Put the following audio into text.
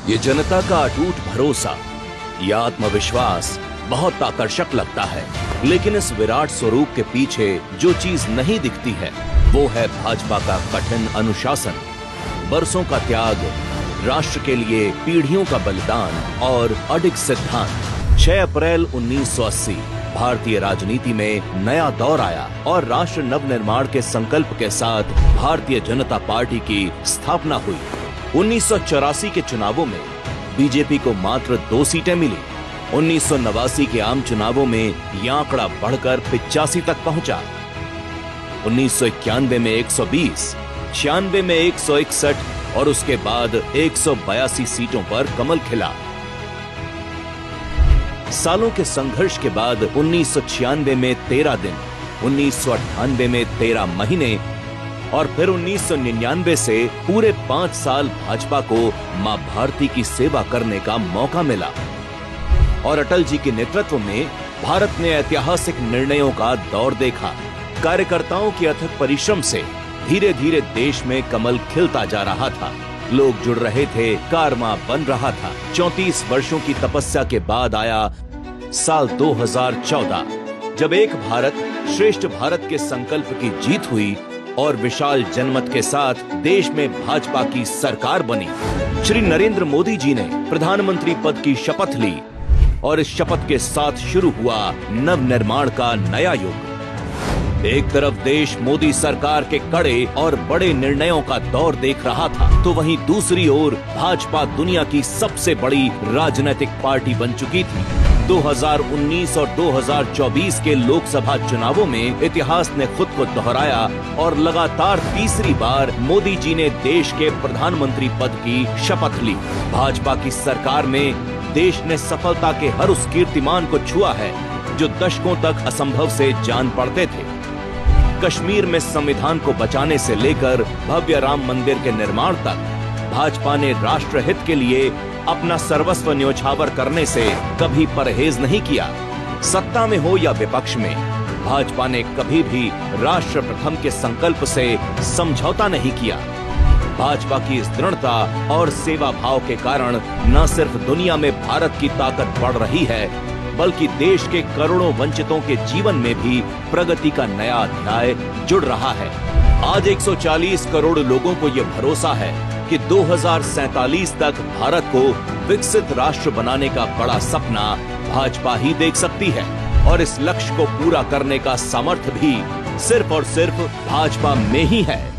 ये जनता का अटूट भरोसा, ये आत्मविश्वास बहुत आकर्षक लगता है। लेकिन इस विराट स्वरूप के पीछे जो चीज नहीं दिखती है वो है भाजपा का कठिन अनुशासन, बरसों का त्याग, राष्ट्र के लिए पीढ़ियों का बलिदान और अडिग सिद्धांत। 6 अप्रैल 1980 भारतीय राजनीति में नया दौर आया और राष्ट्र नवनिर्माण के संकल्प के साथ भारतीय जनता पार्टी की स्थापना हुई। 1984 के चुनावों में बीजेपी को मात्र 2 सीटें मिली। 1989 के आम चुनावों में यह आंकड़ा बढ़कर 85 तक पहुंचा। 1991 में 120, 96 में 161 और उसके बाद 182 सीटों पर कमल खिला। सालों के संघर्ष के बाद 1996 में 13 दिन, 1998 में 13 महीने और फिर 1999 से पूरे 5 साल भाजपा को मां भारती की सेवा करने का मौका मिला। और अटल जी के नेतृत्व में भारत ने ऐतिहासिक निर्णयों का दौर देखा। कार्यकर्ताओं के अथक परिश्रम से धीरे धीरे देश में कमल खिलता जा रहा था। लोग जुड़ रहे थे, कारवां बन रहा था। 34 वर्षों की तपस्या के बाद आया साल 2014, जब एक भारत श्रेष्ठ भारत के संकल्प की जीत हुई और विशाल जनमत के साथ देश में भाजपा की सरकार बनी। श्री नरेंद्र मोदी जी ने प्रधानमंत्री पद की शपथ ली और इस शपथ के साथ शुरू हुआ नवनिर्माण का नया युग। एक तरफ देश मोदी सरकार के कड़े और बड़े निर्णयों का दौर देख रहा था, तो वहीं दूसरी ओर भाजपा दुनिया की सबसे बड़ी राजनीतिक पार्टी बन चुकी थी। 2019 और 2024 के लोकसभा चुनावों में इतिहास ने खुद को दोहराया और लगातार तीसरी बार मोदी जी ने देश के प्रधानमंत्री पद की शपथ ली। भाजपा की सरकार में देश ने सफलता के हर उस कीर्तिमान को छुआ है जो दशकों तक असंभव से जान पड़ते थे। कश्मीर में संविधान को बचाने से लेकर भव्य राम मंदिर के निर्माण तक भाजपा ने राष्ट्र हित के लिए अपना सर्वस्व न्योछावर करने से कभी परहेज नहीं किया। सत्ता में हो या विपक्ष में, भाजपा ने कभी भी राष्ट्र प्रथम के संकल्प से समझौता नहीं किया। भाजपा की इस दृढ़ता और सेवा भाव के कारण न सिर्फ दुनिया में भारत की ताकत बढ़ रही है, बल्कि देश के करोड़ों वंचितों के जीवन में भी प्रगति का नया अध्याय जुड़ रहा है। आज 140 करोड़ लोगों को ये भरोसा है कि 2047 तक भारत को विकसित राष्ट्र बनाने का बड़ा सपना भाजपा ही देख सकती है और इस लक्ष्य को पूरा करने का सामर्थ्य भी सिर्फ और सिर्फ भाजपा में ही है।